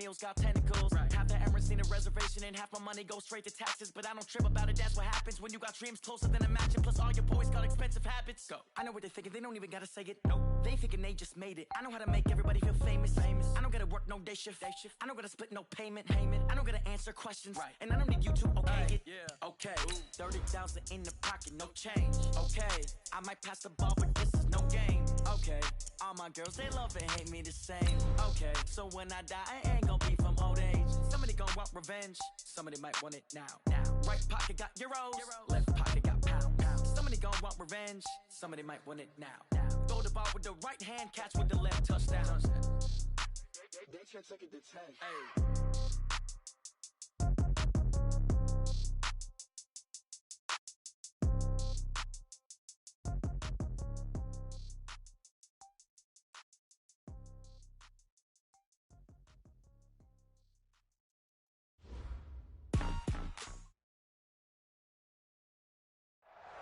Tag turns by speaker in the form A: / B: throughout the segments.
A: meals got tentacles. Half the Emirates need a reservation and half my money goes straight to taxes. But I don't trip about it, that's what happens when you got dreams closer than a mansion. Plus all your boys got expensive habits. Go. I know what they're thinking, they don't even gotta say it. No, they thinking they just made it. I know how to make everybody feel famous. I don't gotta work no day shift. I don't gotta split no payment. I don't gotta answer questions. And I don't need you to okay it. Okay, 30,000 in the pocket, no change. Okay, I might pass the ball, but this is no game. Okay, all my girls, they love and hate me the same. Okay, so when I die, I ain't gonna be from old age. Somebody gonna want revenge, somebody might want it now. Right pocket got euros, left pocket got pounds. Somebody gonna want revenge, somebody might want it now. Throw the ball with the right hand, catch with the left, touchdown. They check second to 10. Hey.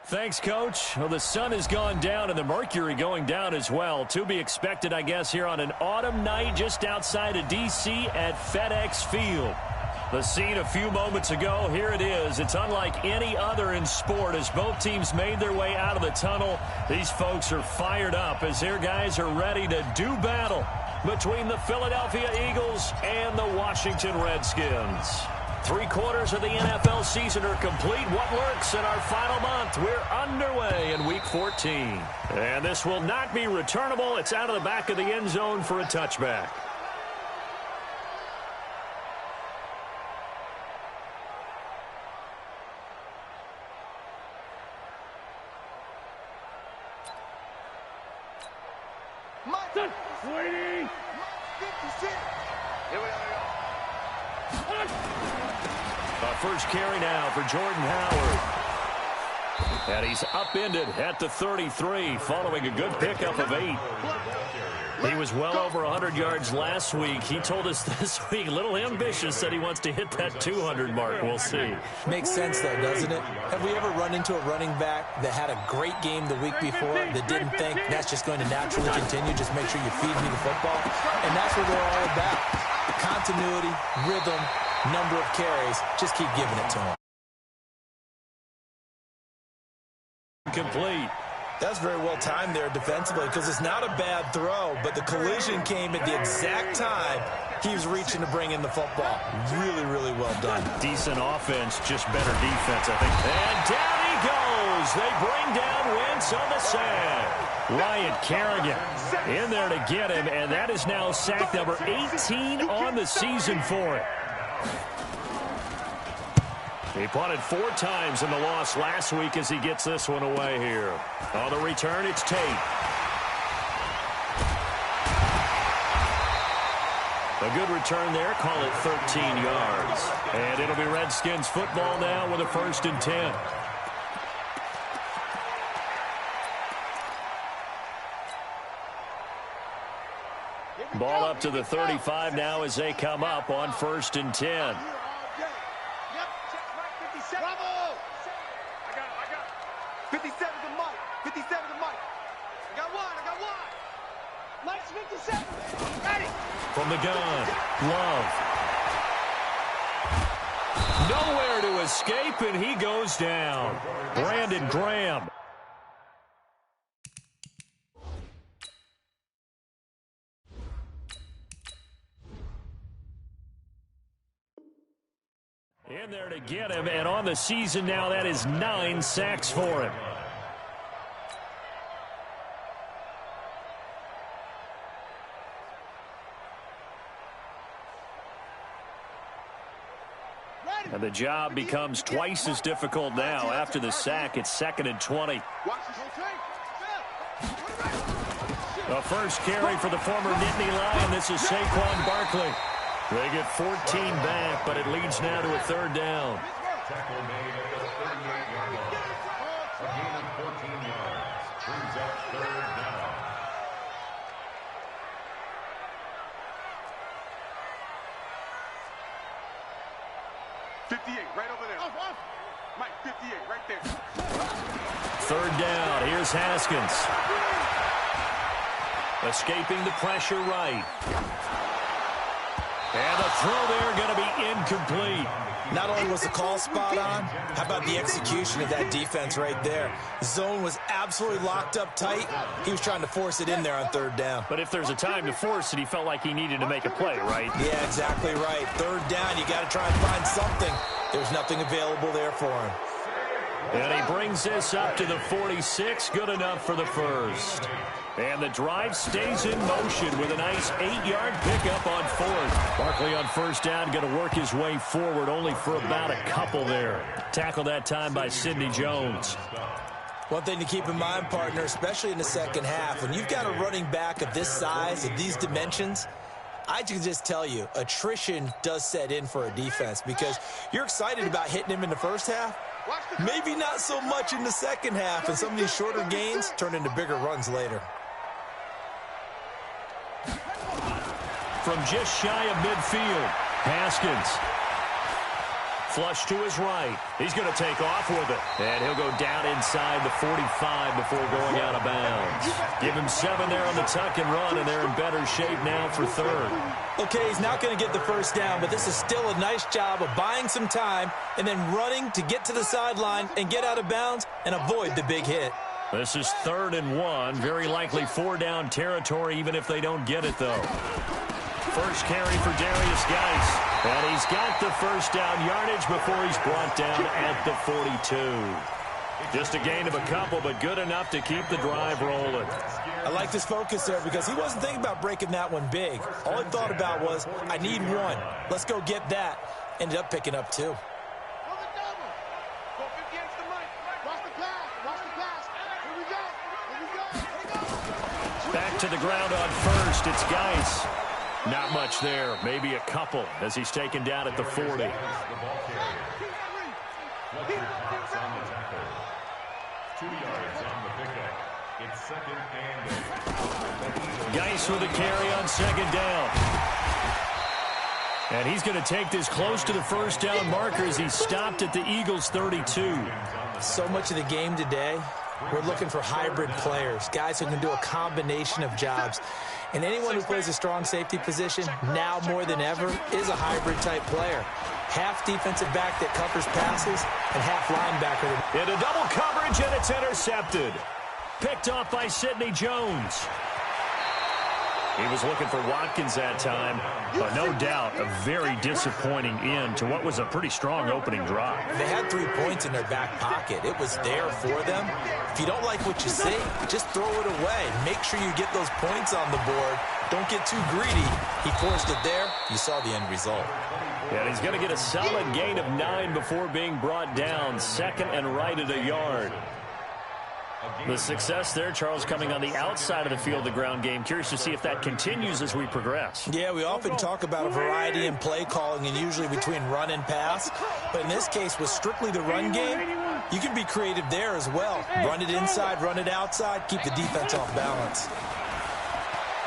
B: Thanks, Coach. Well, the sun has gone down and the mercury going down as well. To be expected, I guess, here on an autumn night just outside of D.C. at FedEx Field. The scene a few moments ago, here it is. It's unlike any other in sport as both teams made their way out of the tunnel. These folks are fired up as their guys are ready to do battle between the Philadelphia Eagles and the Washington Redskins. 3/4 of the NFL season are complete. What lurks in our final month? We're underway in Week 14. And this will not be returnable. It's out of the back of the end zone for a touchback.
C: Waiting. Here we go.
B: First carry now for Jordan Howard. And he's upended at the 33 following a good pickup of 8. He was well over 100 yards last week. He told us this week, a little ambitious, said he wants to hit that 200 mark. We'll see.
D: Makes sense, though, doesn't it? Have we ever run into a running back that had a great game the week before that didn't think that's just going to naturally continue? Just make sure you feed me the football. And that's what they're all about. Continuity, rhythm, number of carries. Just keep giving it to him.
B: Complete.
D: That's very well timed there defensively because it's not a bad throw, but the collision came at the exact time he was reaching to bring in the football. Really, really well done.
B: Decent offense, just better defense, I think. And down he goes. They bring down Wentz on the sack. Wyatt Kerrigan in there to get him, and that is now sack number 18 on the season for him. He punted 4 times in the loss last week as he gets this one away here. On the return, it's Tate. A good return there. Call it 13 yards. And it'll be Redskins football now with a 1st and 10. Ball up to the 35 now as they come up on 1st and 10.
C: Bravo! I got it. 57 to Mike. 57 to Mike. I got one. Mike's 57. Ready.
B: From the gun, Love. Nowhere to escape, and he goes down. Brandon Graham. In there to get him, and on the season now, that is 9 sacks for him. And the job becomes twice as difficult now. After the sack, it's 2nd and 20. The first carry for the former Nittany Lion. This is Saquon Barkley. They get 14 back, but it leads now to a 3rd down.
C: Tackle made at the 38-yard line. A gain of 14 yards. Brings up 3rd down. Right over there. Mike, 58, right there.
B: 3rd down. Here's Haskins. Escaping the pressure right. And the throw there going to be incomplete.
D: Not only was the call spot on, how about the execution of that defense right there? Zone was absolutely locked up tight. He was trying to force it in there on third down.
B: But if there's a time to force it, he felt like he needed to make a play, right?
D: Yeah, exactly right. Third down, you got to try and find something. There's nothing available there for him.
B: And he brings this up to the 46, good enough for the first. And the drive stays in motion with a nice 8-yard pickup on fourth. Barkley on first down, going to work his way forward, only for about a couple there. Tackled that time by Sidney Jones.
D: One thing to keep in mind, partner, especially in the second half, when you've got a running back of this size, of these dimensions, I can just tell you, attrition does set in for a defense because you're excited about hitting him in the first half. Maybe not so much in the second half, and some of these shorter gains turn into bigger runs later.
B: From just shy of midfield, Haskins. Flush to his right. He's going to take off with it. And he'll go down inside the 45 before going out of bounds. Give him 7 there on the tuck and run, and they're in better shape now for third.
D: Okay, he's not going to get the first down, but this is still a nice job of buying some time and then running to get to the sideline and get out of bounds and avoid the big hit.
B: This is 3rd and 1. Very likely 4-down territory, even if they don't get it, though. First carry for Darius Geis. And he's got the first down yardage before he's brought down at the 42. Just a gain of a couple, but good enough to keep the drive rolling.
D: I like this focus there because he wasn't thinking about breaking that one big. All he thought about was, I need one. Let's go get that. Ended up picking up 2.
B: Back to the ground on first. It's Geis. Not much there. Maybe a couple as he's taken down at the 40. Geis with a carry on second down. And he's going to take this close to the first down marker as he stopped at the Eagles' 32.
D: So much of the game today, we're looking for hybrid players, guys who can do a combination of jobs. And anyone who plays a strong safety position, now more than ever, is a hybrid-type player. Half defensive back that covers passes and half linebacker.
B: In a double coverage, and it's intercepted. Picked off by Sidney Jones. He was looking for Watkins that time, but no doubt a very disappointing end to what was a pretty strong opening drive.
D: They had 3 points in their back pocket. It was there for them. If you don't like what you see, just throw it away. Make sure you get those points on the board. Don't get too greedy. He forced it there. You saw the end result.
B: Yeah, he's going to get a solid gain of 9 before being brought down. Second and right at a yard. The success there, Charles, coming on the outside of the field, the ground game. Curious to see if that continues as we progress.
D: Yeah, we often talk about a variety in play calling and usually between run and pass. But in this case, with strictly the run game, you can be creative there as well. Run it inside, run it outside, keep the defense off balance.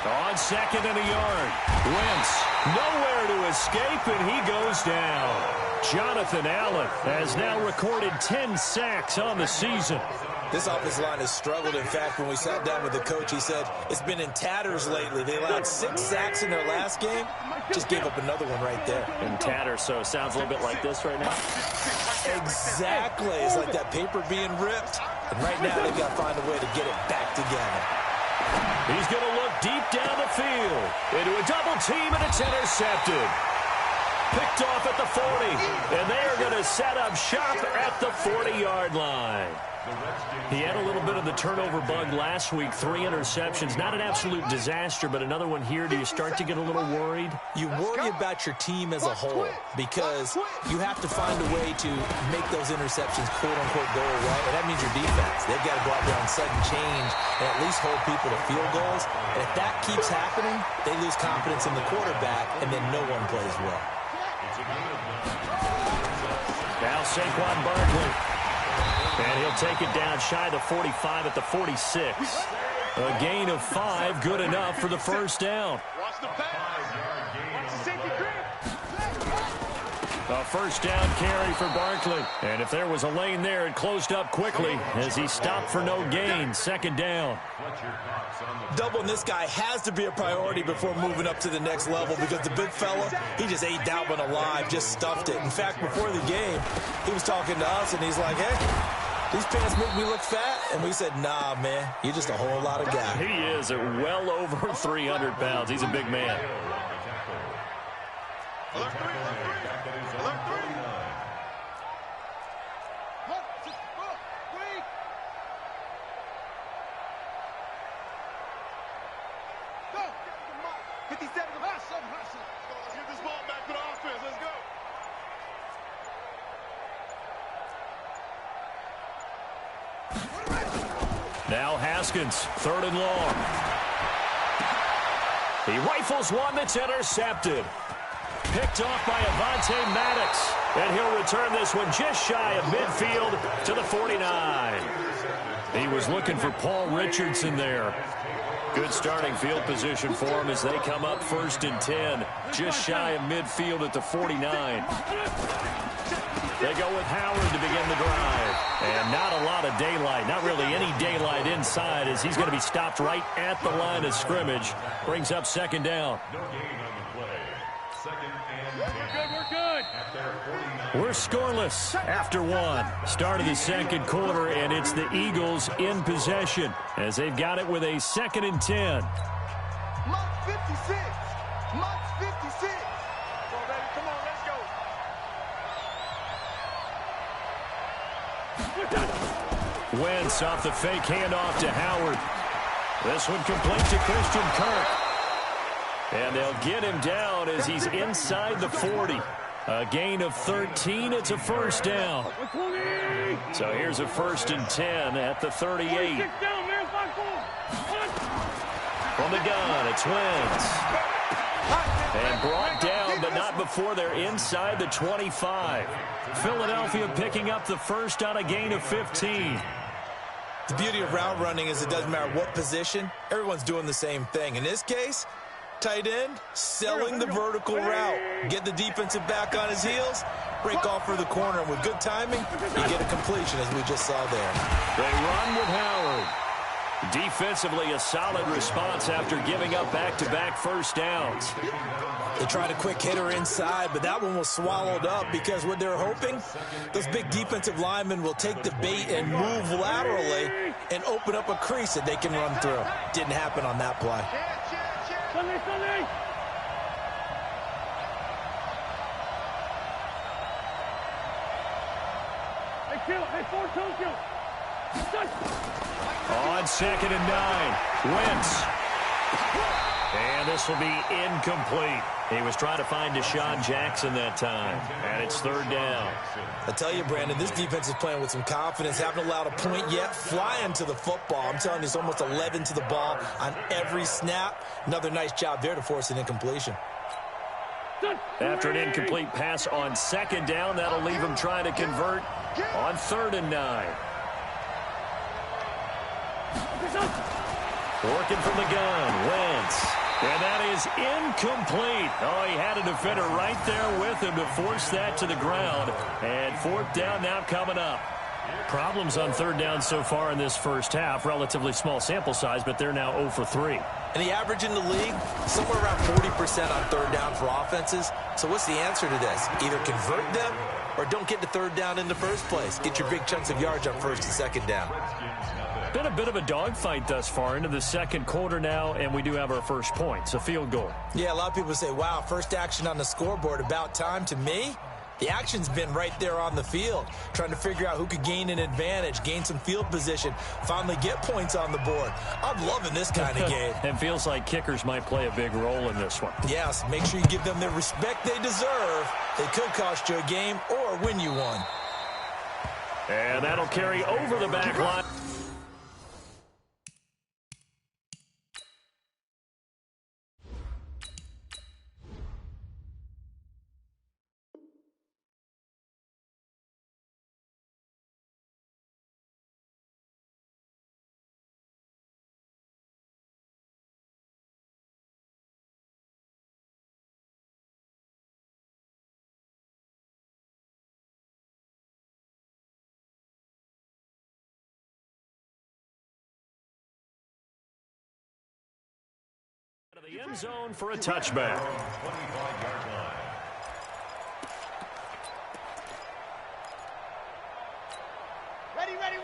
B: On second and a yard. Wentz nowhere to escape, and he goes down. Jonathan Allen has now recorded 10 sacks on the season.
D: This offensive line has struggled. In fact, when we sat down with the coach, he said it's been in tatters lately. They allowed 6 sacks in their last game. Just gave up another one right there.
B: In tatters, so it sounds a little bit like this right now.
D: Exactly. It's like that paper being ripped. And right now, they've got to find a way to get it back together.
B: He's going to look deep down the field. Into a double team, and it's intercepted. Picked off at the 40. And they are going to set up shop at the 40-yard line. He had a little bit of the turnover bug last week, 3 interceptions. Not an absolute disaster, but another one here. Do you start to get a little worried?
D: You worry about your team as a whole because you have to find a way to make those interceptions, quote-unquote, go away. And that means your defense. They've got to go out there on sudden change and at least hold people to field goals. And if that keeps happening, they lose confidence in the quarterback, and then no one plays well.
B: Now Saquon Barkley. And he'll take it down shy of the 45 at the 46. A gain of 5, good enough for the first down. A first down carry for Barkley. And if there was a lane there, it closed up quickly as he stopped for no gain. Second down.
D: Doubling this guy has to be a priority before moving up to the next level because the big fella, he just ate that one alive, just stuffed it. In fact, before the game, he was talking to us, and he's like, hey, these pants make me look fat. And we said, nah, man, you're just a whole lot of guy.
B: He is at well over 300 pounds. He's a big man.
C: Alert three, alert three. Alert three. Go. 57 to hustle. Let's get this ball back to the offense. Let's go.
B: Now Haskins, third and long. He rifles one that's intercepted. Picked off by Avonte Maddox. And he'll return this one just shy of midfield to the 49. He was looking for Paul Richardson there. Good starting field position for him as they come up first and 10. Just shy of midfield at the 49. They go with Howard to begin the drive. And not a lot of daylight. Not really any daylight inside as he's going to be stopped right at the line of scrimmage. Brings up second down. We're scoreless after one. Start of the second quarter, and it's the Eagles in possession as they've got it with a 2nd and 10.
C: Mark 56. Mark 56. Come on, baby. Come on, let's go.
B: Wentz off the fake handoff to Howard. This one complete to Christian Kirk. And they'll get him down as he's inside the 40. A gain of 13. It's a first down. So here's a 1st and 10 at the 38. From the gun, it's Wentz. And brought down, but not before they're inside the 25. Philadelphia picking up the first on a gain of 15.
D: The beauty of route running is it doesn't matter what position. Everyone's doing the same thing. In this case, tight end, selling the vertical route. Get the defensive back on his heels, break off for the corner. And with good timing, you get a completion, as we just saw there.
B: They run with Howard. Defensively, a solid response after giving up back-to-back first downs.
D: They tried a quick hitter inside, but that one was swallowed up because what they're hoping, those big defensive linemen will take the bait and move laterally and open up a crease that they can run through. Didn't happen on that play.
E: Sunday. Hey, four Tokyo.
B: On 2nd and 9, Wentz. And this will be incomplete. He was trying to find Deshaun Jackson that time. And it's 3rd down.
D: I tell you, Brandon, this defense is playing with some confidence. Haven't allowed a point yet. Flying to the football. I'm telling you, it's almost 11 to the ball on every snap. Another nice job there to force an incompletion.
B: After an incomplete pass on 2nd down, that'll leave him trying to convert on 3rd and 9. Working from the gun, Wentz. And that is incomplete. Oh, he had a defender right there with him to force that to the ground. And 4th down now coming up. Problems on 3rd down so far in this first half. Relatively small sample size, but they're now 0 for 3.
D: And the average in the league, somewhere around 40% on 3rd down for offenses. So what's the answer to this? Either convert them or don't get to 3rd down in the first place. Get your big chunks of yards on 1st and 2nd down.
B: Been a bit of a dogfight thus far into the second quarter now, and we do have our first points, a field goal.
D: Yeah, a lot of people say, wow, first action on the scoreboard, about time. To me, the action's been right there on the field, trying to figure out who could gain an advantage, gain some field position, finally get points on the board. I'm loving this kind of game.
B: And feels like kickers might play a big role in this one.
D: Yes, make sure you give them the respect they deserve. They could cost you a game or win you one.
B: And that'll carry over the back line. to the end zone for a touchback.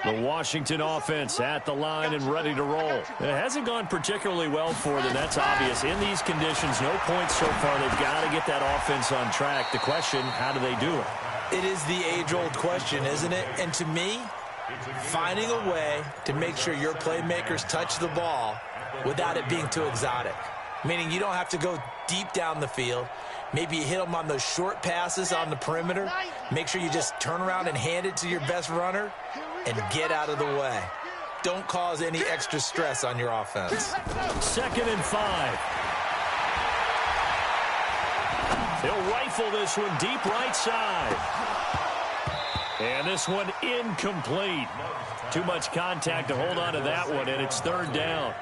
B: The Washington offense at the line and ready to roll. It hasn't gone particularly well for them. That's obvious. In these conditions, no points so far. They've got to get that offense on track. The question, how do they do it?
D: It is the age-old question, isn't it? And to me, finding a way to make sure your playmakers touch the ball without it being too exotic. Meaning you don't have to go deep down the field. Maybe you hit them on those short passes on the perimeter. Make sure you just turn around and hand it to your best runner and get out of the way. Don't cause any extra stress on your offense.
B: 2nd and 5. He'll rifle this one deep right side. And this one incomplete. Too much contact to hold on to that one, and it's 3rd down.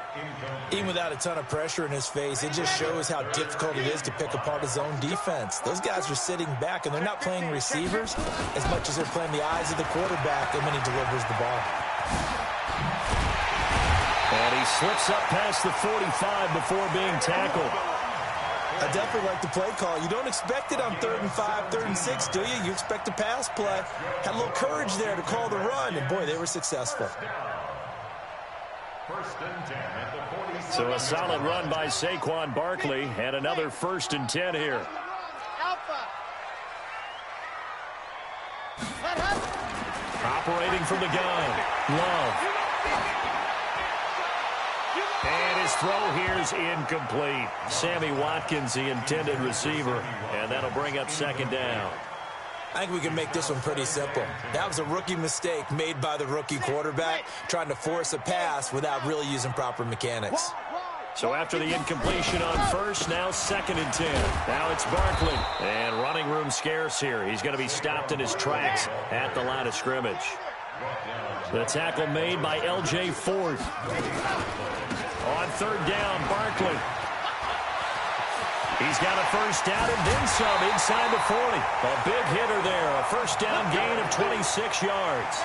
D: Even without a ton of pressure in his face, it just shows how difficult it is to pick apart his own defense. Those guys are sitting back, and they're not playing receivers as much as they're playing the eyes of the quarterback when he delivers the ball.
B: And he slips up past the 45 before being tackled.
D: I definitely like the play call. You don't expect it on 3rd and 5, 3rd and 6, do you? You expect a pass play. Had a little courage there to call the run, and boy, they were successful.
B: So a solid run by Saquon Barkley, and another 1st and 10 here. Operating from the gun, Love. And his throw here is incomplete. Sammy Watkins, the intended receiver, and that'll bring up 2nd down.
D: I think we can make this one pretty simple. That was a rookie mistake made by the rookie quarterback, trying to force a pass without really using proper mechanics.
B: So after the incompletion on 1st, now 2nd and 10. Now it's Barkley. And running room scarce here. He's going to be stopped in his tracks at the line of scrimmage. The tackle made by L.J. Ford. On 3rd down, Barkley. He's got a 1st down and then some inside the 40. A big hitter there, a 1st down gain of 26 yards.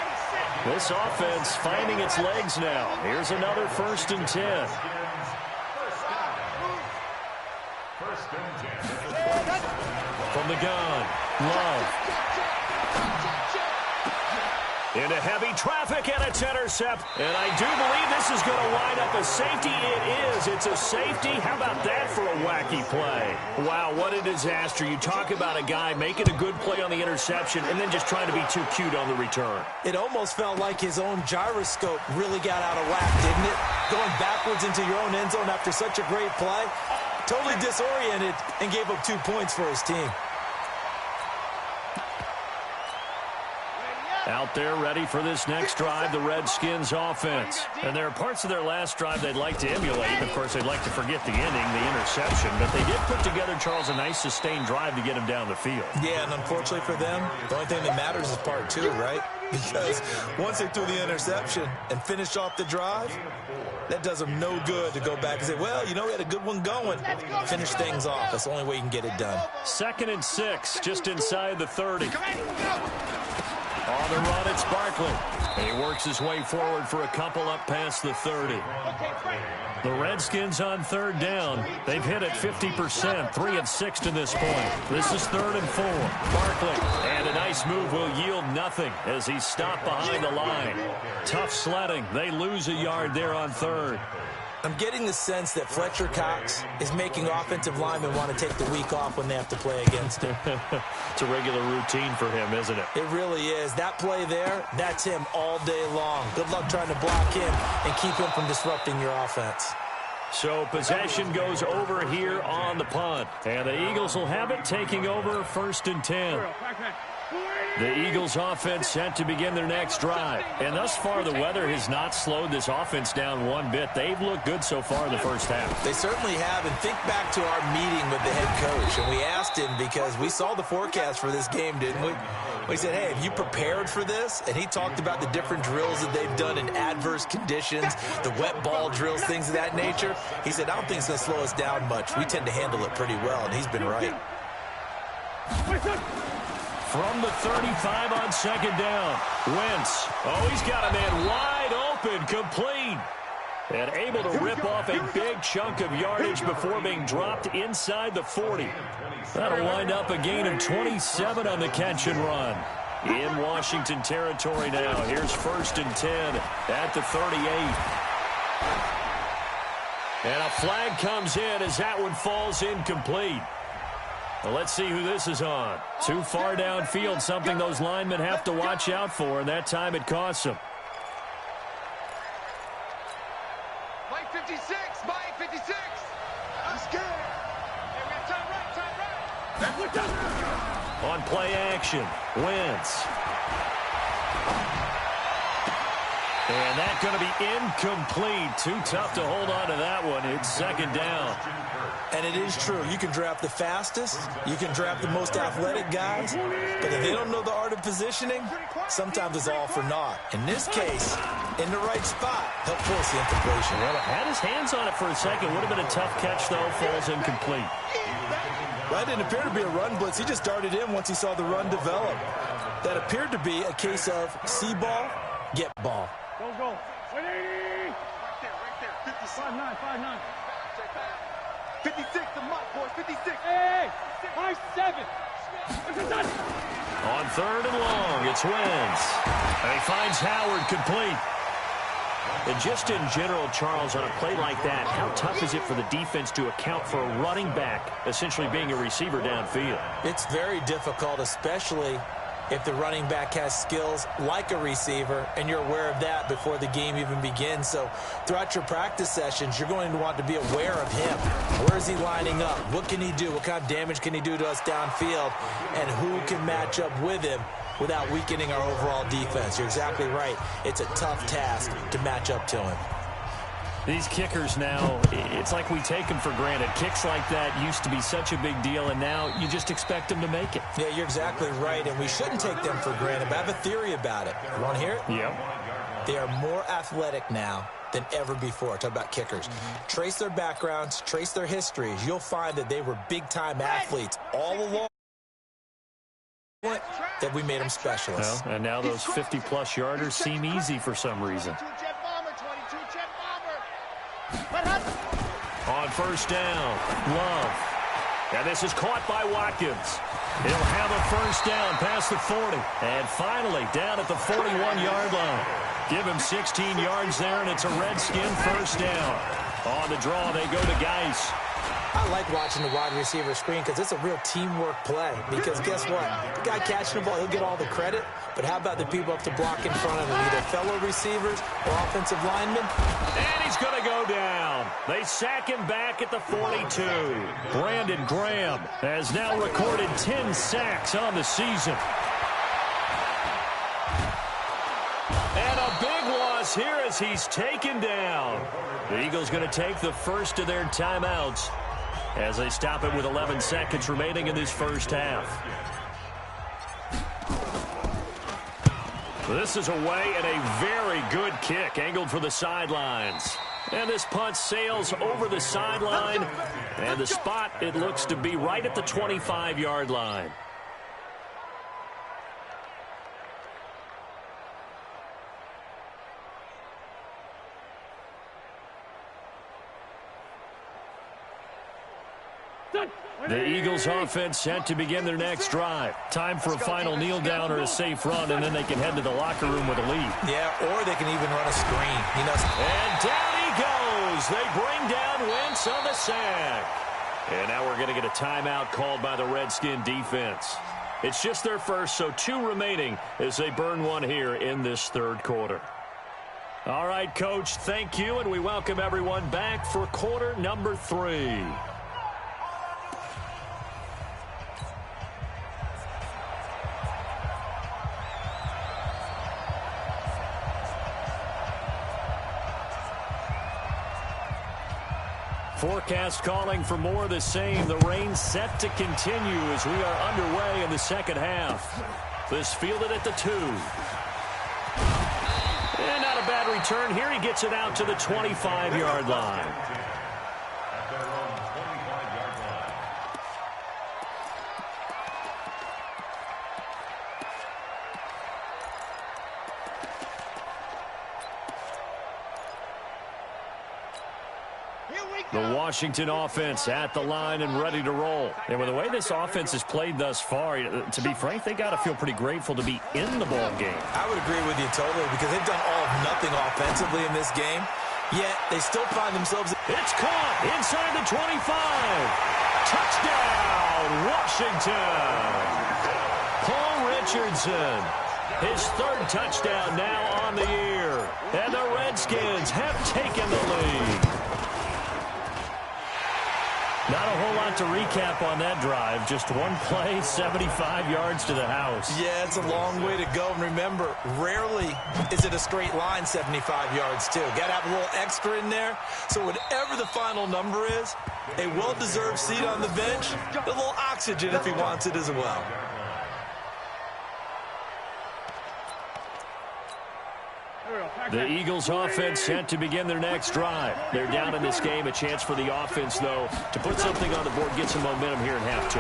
B: This offense finding its legs now. Here's another 1st and 10. From the gun, Love. Into heavy traffic, and it's intercept. And I do believe this is going to wind up a safety. It is. It's a safety. How about that for a wacky play? Wow, what a disaster. You talk about a guy making a good play on the interception and then just trying to be too cute on the return.
D: It almost felt like his own gyroscope really got out of whack, didn't it? Going backwards into your own end zone after such a great play. Totally disoriented and gave up 2 points for his team.
B: Out there ready for this next drive, the Redskins offense. And there are parts of their last drive they'd like to emulate. Of course, they'd like to forget the ending, the interception. But they did put together, Charles, a nice sustained drive to get him down the field.
D: Yeah, and unfortunately for them, the only thing that matters is part 2, right? Because once they threw the interception and finished off the drive, that does them no good to go back and say, well, you know, we had a good one going. Finish things off. That's the only way you can get it done.
B: 2nd and 6, just inside the 30. On the run, it's Barkley. And he works his way forward for a couple up past the 30. The Redskins on 3rd down. They've hit it 50%, 3 of 6 to this point. This is 3rd and 4. Barkley, and a nice move will yield nothing as he's stopped behind the line. Tough sledding. They lose a yard there on 3rd.
D: I'm getting the sense that Fletcher Cox is making offensive linemen want to take the week off when they have to play against him.
B: It's a regular routine for him, isn't it?
D: It really is. That play there, that's him all day long. Good luck trying to block him and keep him from disrupting your offense.
B: So possession goes over here on the punt. And the Eagles will have it, taking over 1st and 10. The Eagles offense set to begin their next drive. And thus far, the weather has not slowed this offense down one bit. They've looked good so far in the first half.
D: They certainly have. And think back to our meeting with the head coach. And we asked him because we saw the forecast for this game, didn't we? We said, hey, have you prepared for this? And he talked about the different drills that they've done in adverse conditions, the wet ball drills, things of that nature. He said, I don't think it's going to slow us down much. We tend to handle it pretty well, and he's been right.
B: From the 35 on 2nd down, Wentz. Oh, he's got a man wide open, complete. And able to rip off a big chunk of yardage before being dropped inside the 40. That'll wind up a gain of 27 on the catch and run. In Washington territory now. Here's 1st and 10 at the 38. And a flag comes in as that one falls incomplete. Well, let's see who this is on. Too far downfield, something those linemen have to watch out for, and that time it costs them.
C: Mike 56, Mike 56. I'm scared. Hey, we have time right.
B: On play action, Wentz. And that's going to be incomplete. Too tough to hold on to that one. It's 2nd down.
D: And it is true. You can draft the fastest. You can draft the most athletic guys. But if they don't know the art of positioning, sometimes it's all for naught. In this case, in the right spot, help force the incompletion.
B: Well, had his hands on it for a second. Would have been a tough catch, though. Falls incomplete.
D: That didn't appear to be a run blitz. He just darted in once he saw the run develop. That appeared to be a case of see ball, get ball.
E: Go. 180.
C: Right there. 56.
E: 5'9", 5'9".
C: 56, the Mike, boys. 56.
E: Hey, 5'7".
B: On 3rd and long, it's Wentz. And he finds Howard complete. And just in general, Charles, on a play like that, how tough is it for the defense to account for a running back essentially being a receiver downfield?
D: It's very difficult, especially if the running back has skills like a receiver, and you're aware of that before the game even begins. So throughout your practice sessions, you're going to want to be aware of him. Where is he lining up? What can he do? What kind of damage can he do to us downfield? And who can match up with him without weakening our overall defense? You're exactly right. It's a tough task to match up to him.
B: These kickers now, it's like we take them for granted. Kicks like that used to be such a big deal, and now you just expect them to make it.
D: Yeah, you're exactly right, and we shouldn't take them for granted, but I have a theory about it. You want to hear it?
B: Yep.
D: They are more athletic now than ever before. Talk about kickers. Trace their backgrounds, trace their histories. You'll find that they were big-time athletes all along that we made them specialists.
B: Well, and now those 50-plus yarders seem easy for some reason. On 1st down, Love. And this is caught by Watkins. He'll have a 1st down past the 40. And finally, down at the 41-yard line. Give him 16 yards there, and it's a Redskin 1st down. On the draw, they go to Geis.
D: I like watching the wide receiver screen because it's a real teamwork play. Because guess what? The guy catching the ball, he'll get all the credit. But how about the people up to block in front of him, either fellow receivers or offensive linemen?
B: And he's going to go down. They sack him back at the 42. Brandon Graham has now recorded 10 sacks on the season. And a big loss here as he's taken down. The Eagles going to take the first of their timeouts as they stop it with 11 seconds remaining in this first half. This is away and a very good kick angled for the sidelines. And this punt sails over the sideline. And the spot, it looks to be right at the 25-yard line. The Eagles offense set to begin their next drive. Time for a final kneel down or a safe run, and then they can head to the locker room with a lead.
D: Yeah, or they can even run a screen. You know.
B: And down he goes. They bring down Wentz on the sack. And now we're going to get a timeout called by the Redskin defense. It's just their first, so 2 remaining as they burn one here in this third quarter. All right, Coach, thank you, and we welcome everyone back for quarter number 3. Forecast calling for more of the same. The rain set to continue as we are underway in the second half. This fielded at the 2. And not a bad return here. He gets it out to the 25-yard line. The Washington offense at the line and ready to roll. And with the way this offense has played thus far, to be frank, they got to feel pretty grateful to be in the ball game.
D: I would agree with you totally because they've done all of nothing offensively in this game, yet they still find themselves.
B: It's caught inside the 25. Touchdown, Washington. Paul Richardson, his third touchdown now on the year. And the Redskins have taken the lead. Not a whole lot to recap on that drive. Just one play, 75 yards to the house.
D: Yeah, it's a long way to go. And remember, rarely is it a straight line 75 yards, too. Got to have a little extra in there. So whatever the final number is, a well-deserved seat on the bench, a little oxygen if he wants it as well.
B: The Eagles offense set to begin their next drive. They're down in this game. A chance for the offense, though, to put something on the board, get some momentum here in half two.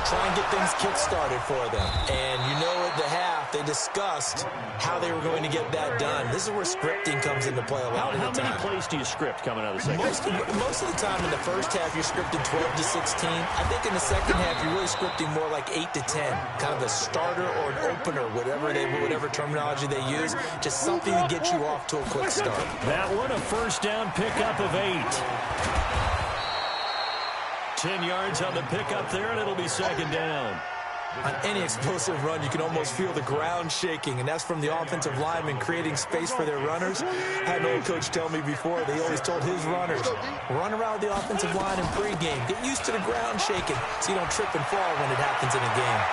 D: Try and get things kick-started for them. And you know at the half, they discussed how they were going to get that done. This is where scripting comes into play a lot of the time.
B: How many plays do you script coming out of the second half?
D: Most of the time in the first half, you're scripting 12 to 16. I think in the second half, you're really scripting more like 8 to 10. Kind of a starter or an opener, whatever terminology they use. Just something to get you off to a quick start.
B: That one, a first down pickup of 8. 10 yards on the pickup there, and it'll be second down.
D: On any explosive run, you can almost feel the ground shaking, and that's from the offensive linemen creating space for their runners. I had an old coach tell me before, they always told his runners, run around the offensive line in pregame. Get used to the ground shaking so you don't trip and fall when it happens in a game.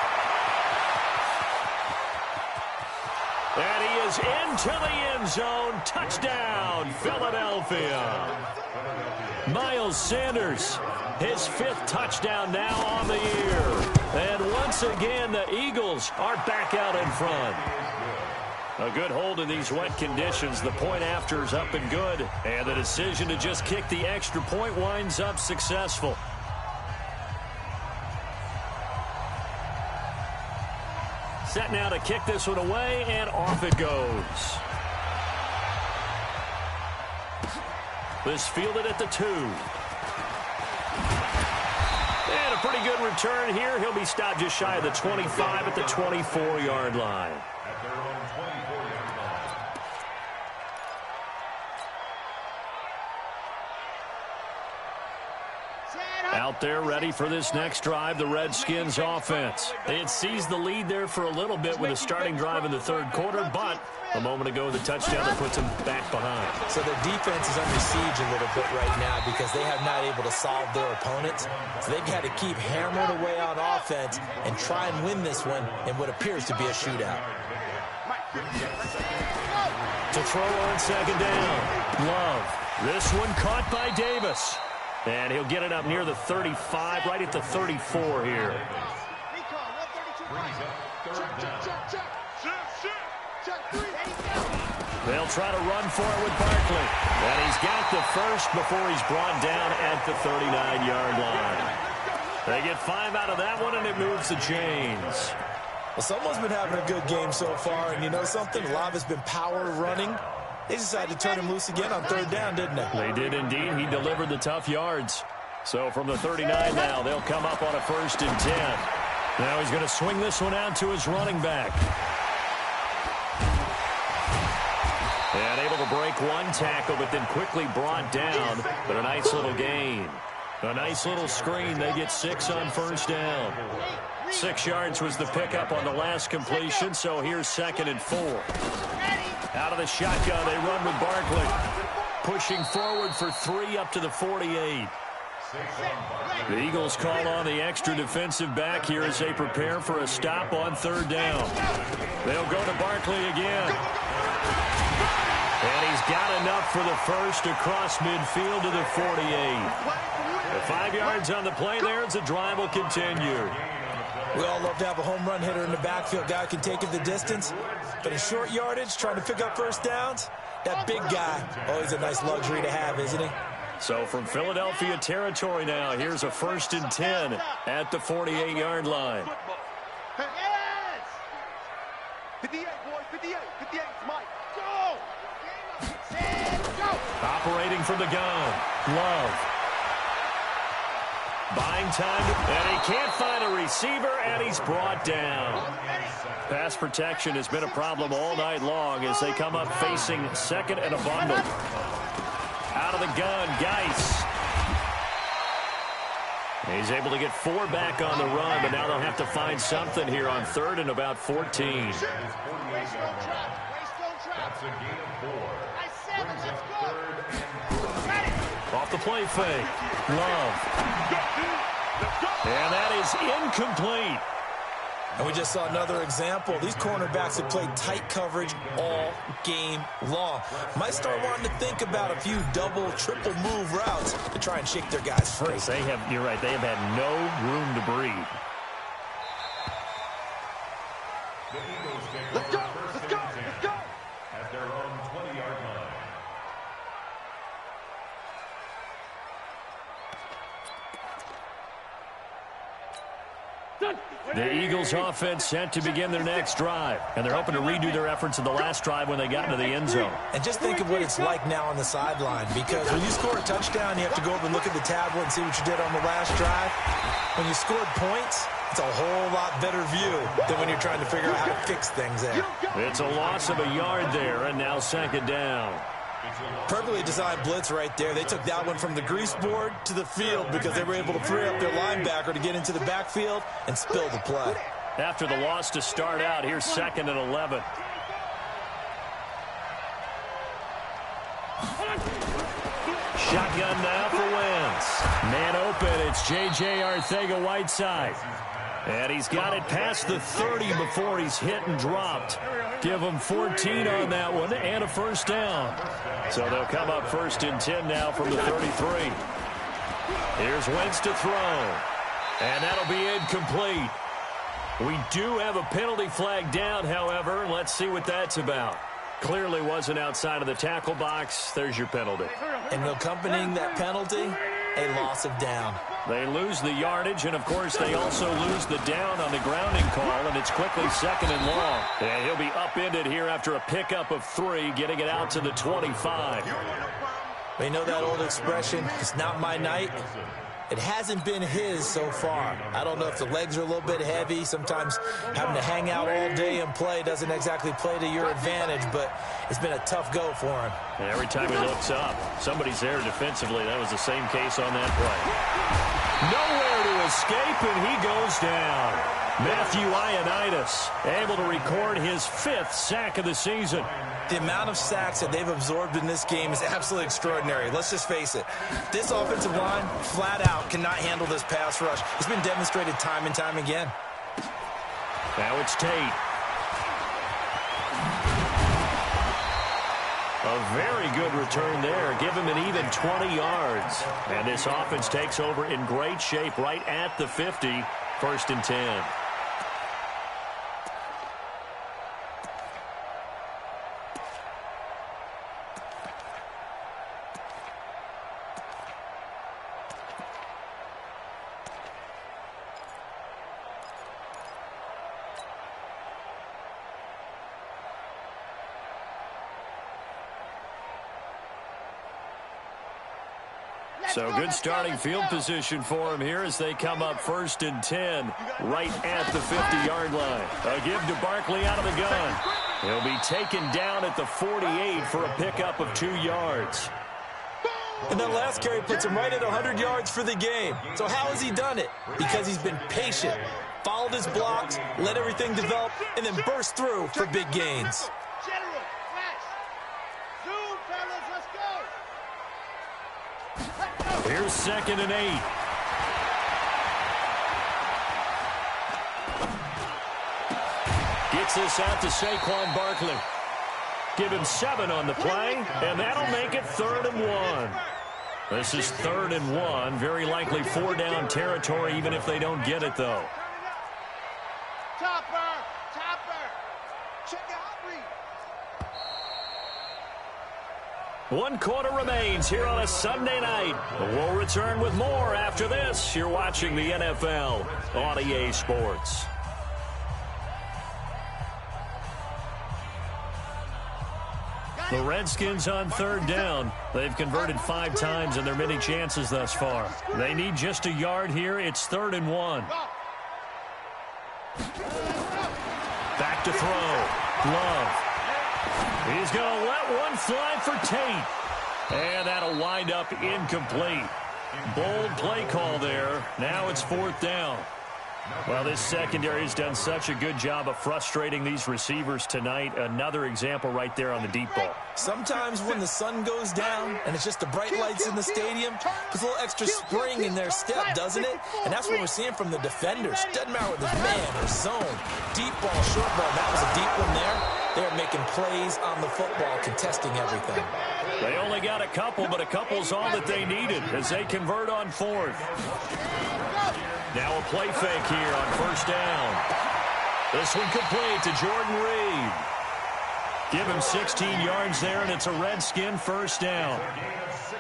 B: And he is into the end zone. Touchdown, Philadelphia. Miles Sanders, his 5th touchdown now on the year. And once again, the Eagles are back out in front. A good hold in these wet conditions. The point after is up and good. And the decision to just kick the extra point winds up successful. Set now to kick this one away, and off it goes. This fielded at the 2. And a pretty good return here. He'll be stopped just shy of the 25 at the 24-yard line. Out there ready for this next drive, the Redskins offense. They had seized the lead there for a little bit with a starting drive in the third quarter, but a moment ago the touchdown that puts them back behind.
D: So their defense is under siege a little bit right now because they have not able to solve their opponents. So they've got to keep hammering away on offense and try and win this one in what appears to be a shootout.
B: To throw on second down, Love. This one caught by Davis. And he'll get it up near the 35, right at the 34 here. They'll try to run for it with Barkley. And he's got the first before he's brought down at the 39-yard line. They get 5 out of that one, and it moves the chains.
D: Well, someone's been having a good game so far, and you know something? Love has been power running. They decided to turn him loose again on third down, didn't they?
B: They did indeed. He delivered the tough yards. So from the 39 now, they'll come up on a 1st and 10. Now he's going to swing this one out to his running back. And able to break one tackle, but then quickly brought down. But a nice little gain. A nice little screen. They get 6 on 1st down. 6 yards was the pickup on the last completion, so here's 2nd and 4. Out of the shotgun, they run with Barkley. Pushing forward for 3 up to the 48. The Eagles call on the extra defensive back here as they prepare for a stop on 3rd down. They'll go to Barkley again. And he's got enough for the first across midfield to the 48. The 5 yards on the play there as the drive will continue.
D: We all love to have a home run hitter in the backfield. Guy can take it the distance. But in short yardage, trying to pick up first downs, that big guy, always a nice luxury to have, isn't he?
B: So from Philadelphia territory now, here's a 1st and 10 at the 48-yard line.
C: 58, boys, 58, 58, Mike.
B: Operating from the gun, Love. Buying time, and he can't find a receiver, and he's brought down. Pass protection has been a problem all night long as they come up facing second and a bundle. Out of the gun, Geis. He's able to get 4 back on the run, but now they'll have to find something here on 3rd and about 14. Off the play fake. Love. And that is incomplete.
D: And we just saw another example. These cornerbacks have played tight coverage all game long. Might start wanting to think about a few double, triple move routes to try and shake their guys free.
B: They have, you're right, they have had no room to breathe.
C: Let's go! Let's go! Let's go!
F: At their own 20-yard line.
B: The Eagles offense set to begin their next drive, and they're hoping to redo their efforts in the last drive when they got into the end zone.
D: And just think of what it's like now on the sideline, because when you score a touchdown, you have to go over and look at the tablet and see what you did on the last drive. When you scored points, it's a whole lot better view than when you're trying to figure out how to fix things there.
B: It's a loss of a yard there, and now 2nd down.
D: Perfectly designed blitz right there. They took that one from the grease board to the field because they were able to free up their linebacker to get into the backfield and spill the play.
B: After the loss to start out, here's 2nd and 11. Shotgun now for Wentz. Man open, it's J.J. Arcega-Whiteside. And he's got it past the 30 before he's hit and dropped. Give him 14 on that one and a 1st down. So they'll come up 1st and 10 now from the 33. Here's Wentz to throw. And that'll be incomplete. We do have a penalty flag down, however. Let's see what that's about. Clearly wasn't outside of the tackle box. There's your penalty.
D: And accompanying that penalty, a loss of down.
B: They lose the yardage, and, of course, they also lose the down on the grounding call, and it's quickly 2nd and long. And he'll be upended here after a pickup of 3, getting it out to the 25.
D: We know that old expression, it's not my night. It hasn't been his so far. I don't know if the legs are a little bit heavy. Sometimes having to hang out all day and play doesn't exactly play to your advantage, but it's been a tough go for him.
B: And every time he looks up, somebody's there defensively. That was the same case on that play. Nowhere to escape, and he goes down. Matthew Ioannidis able to record his 5th sack of the season.
D: The amount of sacks that they've absorbed in this game is absolutely extraordinary. Let's just face it. This offensive line, flat out, cannot handle this pass rush. It's been demonstrated time and time again.
B: Now it's Tate. A very good return there. Give him an even 20 yards. And this offense takes over in great shape right at the 50. 1st and 10. So good starting field position for him here as they come up 1st and 10 right at the 50-yard line. A give to Barkley out of the gun. He'll be taken down at the 48 for a pickup of 2 yards.
D: And that last carry puts him right at 100 yards for the game. So how has he done it? Because he's been patient, followed his blocks, let everything develop, and then burst through for big gains.
E: General, flash. Zoom, fellas, let's go.
B: Here's 2nd and 8. Gets this out to Saquon Barkley. Give him 7 on the play, and that'll make it 3rd and 1. This is 3rd and 1. Very likely 4-down territory, even if they don't get it, though.
E: Topper, check out, read.
B: 1 quarter remains here on a Sunday night. We'll return with more after this. You're watching the NFL on EA Sports. The Redskins on third down. They've converted 5 times in their many chances thus far. They need just a yard here. It's 3rd and 1. Back to throw. Love. He's going to let one fly for Tate. And that'll wind up incomplete. Bold play call there. Now it's 4th down. Well, this secondary has done such a good job of frustrating these receivers tonight. Another example right there on the deep ball.
D: Sometimes when the sun goes down and it's just the bright lights in the stadium, there's a little extra spring in their step, doesn't it? And that's what we're seeing from the defenders. Doesn't matter whether it's man or zone. Deep ball, short ball. That was a deep one there. They're making plays on the football, contesting everything.
B: They only got a couple, but a couple's all that they needed as they convert on 4th. Now a play fake here on 1st down. This one complete to Jordan Reed. Give him 16 yards there, and it's a Redskin 1st down.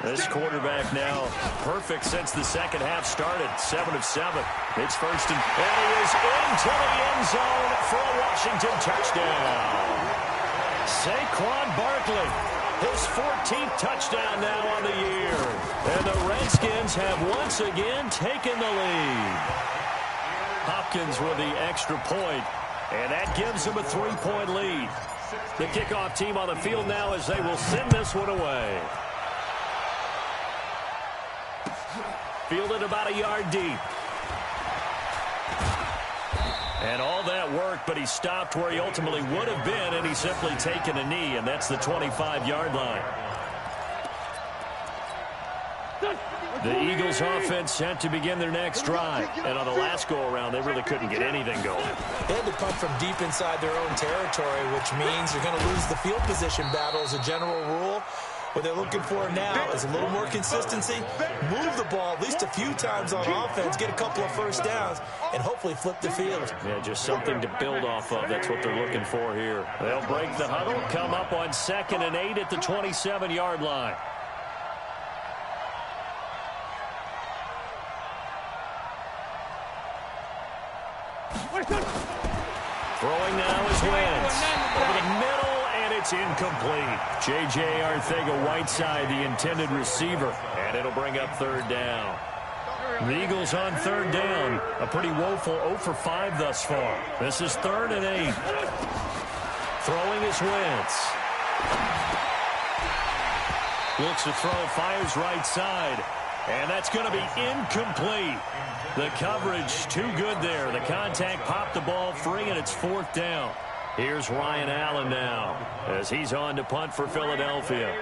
B: This quarterback now perfect since the second half started. 7 of 7. It's 1st and he is into the end zone for a Washington touchdown. Saquon Barkley, his 14th touchdown now on the year. And the Redskins have once again taken the lead. Hopkins with the extra point, and that gives them a 3-point lead. The kickoff team on the field now as they will send this one away. Fielded about a yard deep. And all that work, but he stopped where he ultimately would have been, and he's simply taken a knee, and that's the 25-yard line. The Eagles offense set to begin their next drive. And on the last go-around, they really couldn't get anything going.
D: They had to punt from deep inside their own territory, which means you're going to lose the field position battle as a general rule. What they're looking for now is a little more consistency, move the ball at least a few times on offense, get a couple of first downs, and hopefully flip the field.
B: Yeah, just something to build off of. That's what they're looking for here. They'll break the huddle, come up on 2nd and 8 at the 27-yard line. Throwing now is Wentz. Over the middle, and it's incomplete. J.J. Arcega-Whiteside, the intended receiver, and it'll bring up 3rd down. The Eagles on 3rd down. A pretty woeful 0 for 5 thus far. This is 3rd and 8. Throwing is Wentz. Looks to throw, fires right side. And that's going to be incomplete. The coverage too good there. The contact popped the ball free, and it's 4th down. Here's Ryan Allen now as he's on to punt for Philadelphia.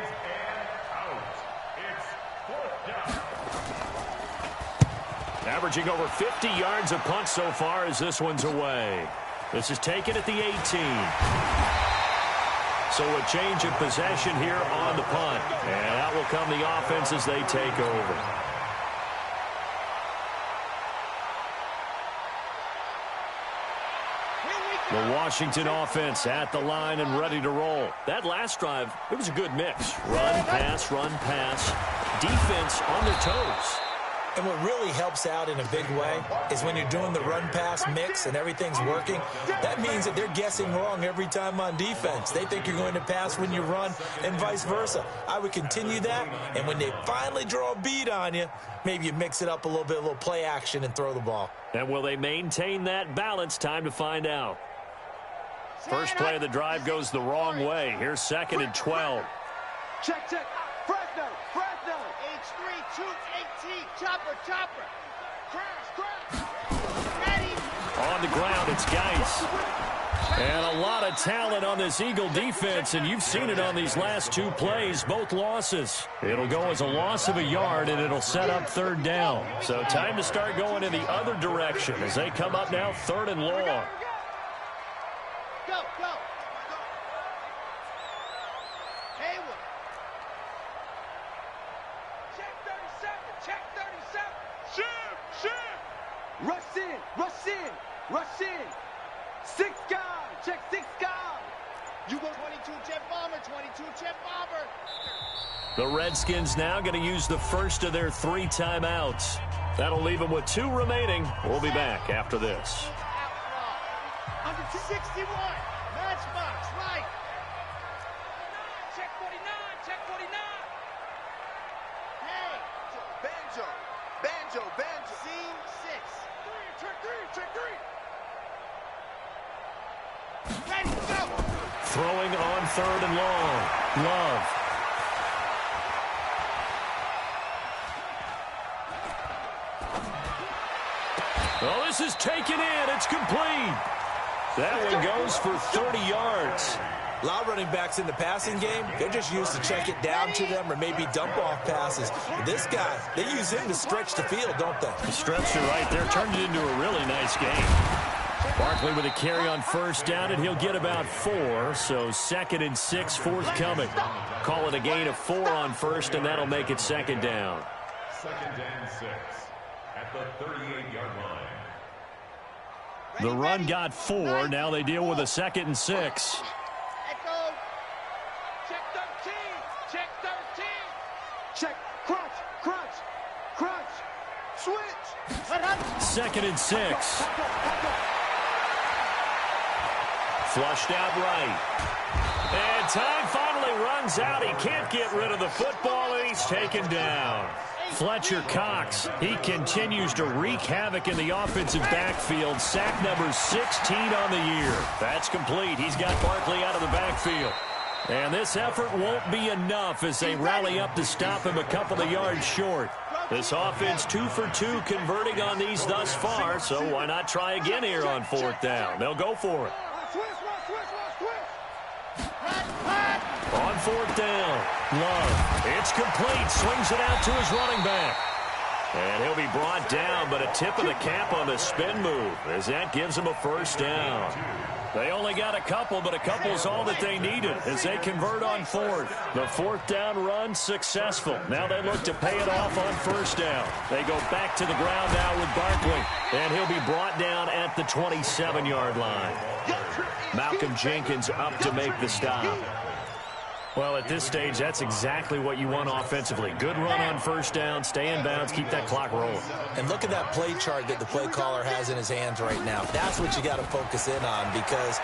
B: Averaging over 50 yards a punt so far as this one's away. This is taken at the 18. So a change of possession here on the punt. And out will come the offense as they take over. The Washington offense at the line and ready to roll. That last drive, it was a good mix. Run, pass, defense on their toes.
D: And what really helps out in a big way is when you're doing the run-pass mix and everything's working, that means that they're guessing wrong every time on defense. They think you're going to pass when you run and vice versa. I would continue that, and when they finally draw a beat on you, maybe you mix it up a little bit, a little play action and throw the ball.
B: And will they maintain that balance? Time to find out. First play of the drive goes the wrong way. Here's 2nd and 12.
C: Check. Fresno.
E: H3, 218. Chopper. Crash. Ready.
B: On the ground, it's Geis. And a lot of talent on this Eagle defense, and you've seen it on these last 2 plays, both losses. It'll go as a loss of a yard, and it'll set up 3rd down. So time to start going in the other direction as they come up now 3rd and long.
E: Go. Haywood. Check 37.
C: Shoot. Rush in. 6 guys. Check 6 guys.
E: You go 22 jet bomber.
B: The Redskins now going to use the first of their 3 timeouts. That'll leave them with 2 remaining. We'll be back after this.
E: Under 61. Matchbox, right. Check 49. Check 49. Hey.
C: Banjo. Banjo. Banjo.
E: Scene 6. 3. Check 3. Check 3. Ready, go.
B: Throwing on third and long. Love. Oh, this is taken in. It's complete. That one goes for 30 yards.
D: A lot of running backs in the passing game, they're just used to check it down to them or maybe dump off passes. But this guy, they use him to stretch the field, don't they?
B: He stretched it right there, turned it into a really nice game. Barkley with a carry on first down, and he'll get about 4. So 2nd and 6 forthcoming. Call it a gain of 4 on first, and that'll make it 2nd down.
F: 2nd and 6 at the 38-yard line.
B: The run got 4. Now they deal with a 2nd and 6.
E: Echo. Check 13. Check 13.
C: Check. Crunch. Crunch. Crunch. Switch.
B: 2nd and 6. Flushed out right. And time finally runs out. He can't get rid of the football, and he's taken down. Fletcher Cox, he continues to wreak havoc in the offensive backfield. Sack number 16 on the year. That's complete. He's got Barkley out of the backfield. And this effort won't be enough as they rally up to stop him a couple of yards short. This offense 2 for 2 converting on these thus far, so why not try again here on 4th down? They'll go for it. On 4th down, Love. It's complete. Swings it out to his running back. And he'll be brought down, but a tip of the cap on the spin move as that gives him a 1st down. They only got a couple, but a couple's all that they needed as they convert on 4th. The 4th down run successful. Now they look to pay it off on 1st down. They go back to the ground now with Barkley, and he'll be brought down at the 27-yard line. Malcolm Jenkins up to make the stop. Well, at this stage, that's exactly what you want offensively. Good run on 1st down, stay in bounds, keep that clock rolling.
D: And look at that play chart that the play caller has in his hands right now. That's what you got to focus in on because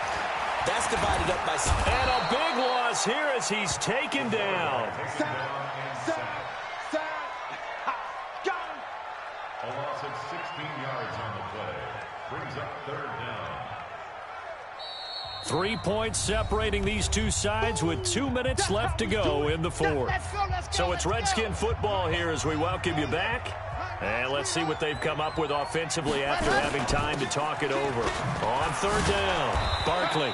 D: that's divided up by...
B: And a big loss here as he's taken down.
F: A loss of 16 yards on the play. Brings up 3rd down.
B: 3 points separating these two sides with 2 minutes left to go in the 4th. So it's Redskin football here as we welcome you back. And let's see what they've come up with offensively after having time to talk it over. On 3rd down, Barkley.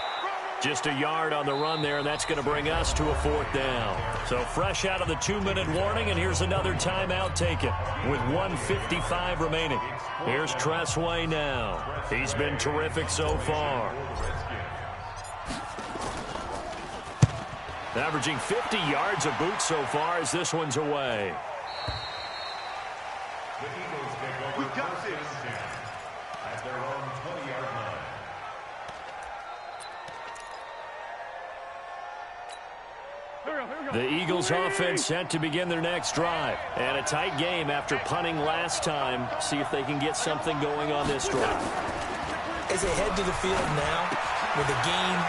B: Just a yard on the run there, and that's going to bring us to a 4th down. So fresh out of the 2-minute warning, and here's another timeout taken with 1:55 remaining. Here's Tressway now. He's been terrific so far. Averaging 50 yards a boot so far as this one's away.
F: The Eagles take over 1st and 10 at their own 20-yard line.
B: The Eagles offense set to begin their next drive. And a tight game after punting last time. See if they can get something going on this drive.
D: As they head to the field now, with the game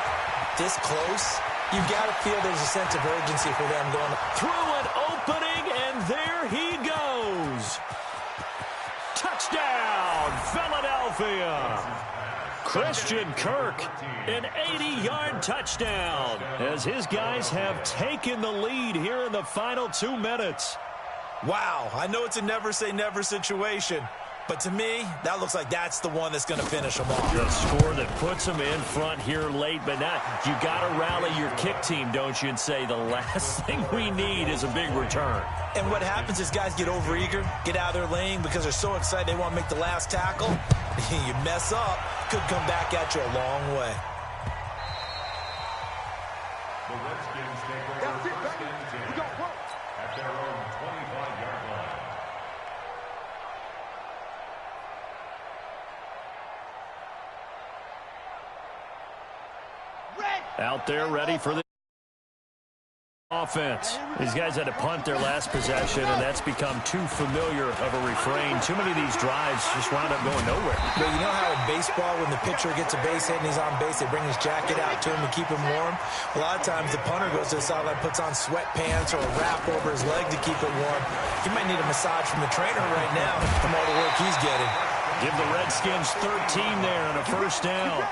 D: this close, you've got to feel there's a sense of urgency for them going
B: through an opening, and there he goes. Touchdown, Philadelphia. Christian Kirk, an 80-yard touchdown, as his guys have taken the lead here in the final 2 minutes.
D: Wow, I know it's a never-say-never situation, but to me, that looks like that's the one that's going to finish them off.
B: The score that puts them in front here late, but not. You got to rally your kick team, don't you, and say the last thing we need is a big return.
D: And what happens is guys get overeager, get out of their lane because they're so excited they want to make the last tackle. You mess up, could come back at you a long way.
F: The Redskins take over 1st and 10 at their own 25-yard line.
B: Out there ready for the offense. These guys had to punt their last possession, and that's become too familiar of a refrain. Too many of these drives just wound up going nowhere.
D: But you know how in baseball, when the pitcher gets a base hit and he's on base, they bring his jacket out to him to keep him warm? A lot of times the punter goes to the sideline, puts on sweatpants or a wrap over his leg to keep it warm. He might need a massage from the trainer right now from all the work he's getting.
B: Give the Redskins 13 there and a first down.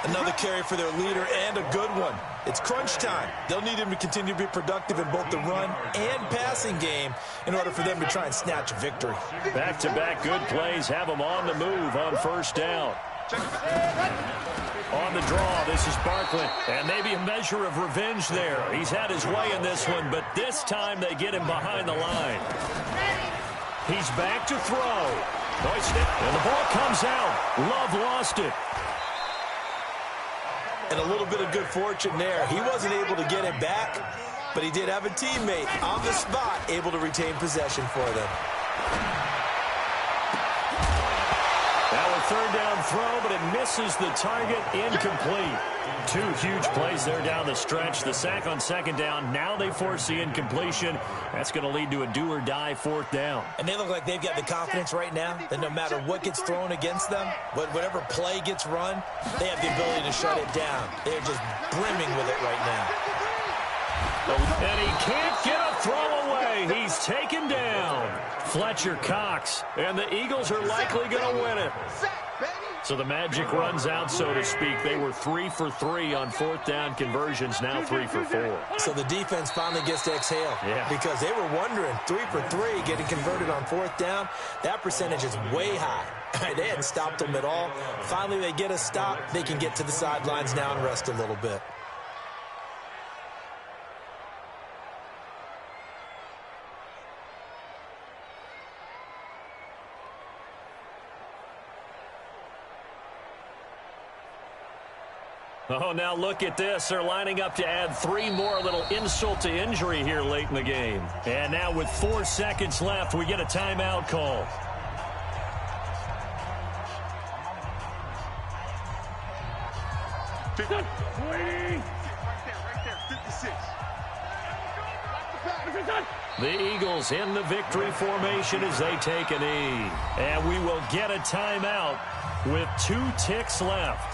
D: Another carry for their leader and a good one. It's crunch time. They'll need him to continue to be productive in both the run and passing game in order for them to try and snatch a victory.
B: Back-to-back good plays have them on the move on first down. On the draw, this is Barkley, and maybe a measure of revenge there. He's had his way in this one, but this time they get him behind the line. He's back to throw. Hoisted, and the ball comes out. Love lost it.
D: And a little bit of good fortune there. He wasn't able to get it back, but he did have a teammate on the spot able to retain possession for them.
B: Now a third down throw, but it misses the target, incomplete. Two huge plays there down the stretch. The sack on second down. Now they force the incompletion. That's going to lead to a do-or-die fourth down.
D: And they look like they've got the confidence right now that no matter what gets thrown against them, whatever play gets run, they have the ability to shut it down. They're just brimming with it right now.
B: And he can't get a throw away. He's taken down. Fletcher Cox. And the Eagles are likely going to win it. So the magic runs out, so to speak. They were 3 for 3 on fourth down conversions, now 3 for 4.
D: So the defense finally gets to exhale.
B: Yeah.
D: Because they were wondering, 3 for 3 getting converted on fourth down. That percentage is way high. They hadn't stopped them at all. Finally, they get a stop. They can get to the sidelines now and rest a little bit.
B: Oh, now look at this. They're lining up to add 3 more, a little insult to injury here late in the game. And now with 4 seconds left, we get a timeout call.
C: Right there, 56.
B: The Eagles in the victory formation as they take a knee. And we will get a timeout with 2 ticks left.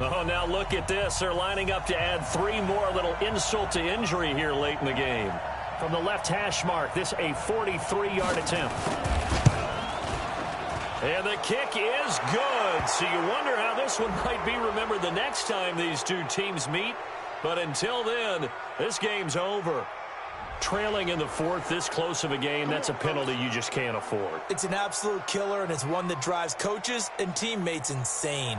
B: Oh, now look at this. They're lining up to add 3 more, a little insult to injury here late in the game. From the left hash mark, this a 43-yard attempt. And the kick is good. So you wonder how this one might be remembered the next time these two teams meet. But until then, this game's over. Trailing in the fourth, this close of a game, that's a penalty you just can't afford.
D: It's an absolute killer, and it's one that drives coaches and teammates insane.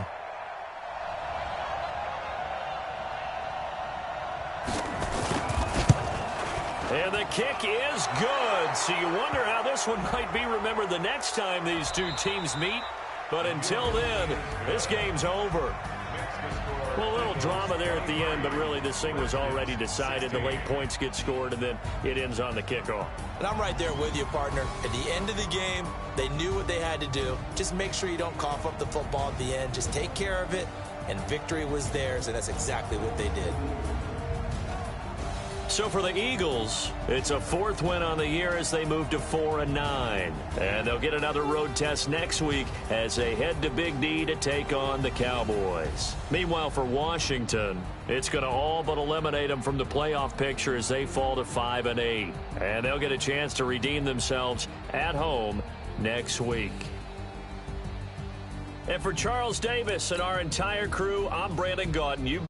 B: And the kick is good. So you wonder how this one might be remembered the next time these two teams meet. But until then, this game's over. Well, a little drama there at the end, but really this thing was already decided. The late points get scored, and then it ends on the kickoff.
D: And I'm right there with you, partner. At the end of the game, they knew what they had to do. Just make sure you don't cough up the football at the end. Just take care of it, and victory was theirs, and that's exactly what they did.
B: So for the Eagles, it's a 4th win on the year as they move to 4-9. And they'll get another road test next week as they head to Big D to take on the Cowboys. Meanwhile, for Washington, it's going to all but eliminate them from the playoff picture as they fall to 5-8. And they'll get a chance to redeem themselves at home next week. And for Charles Davis and our entire crew, I'm Brandon Gaudin.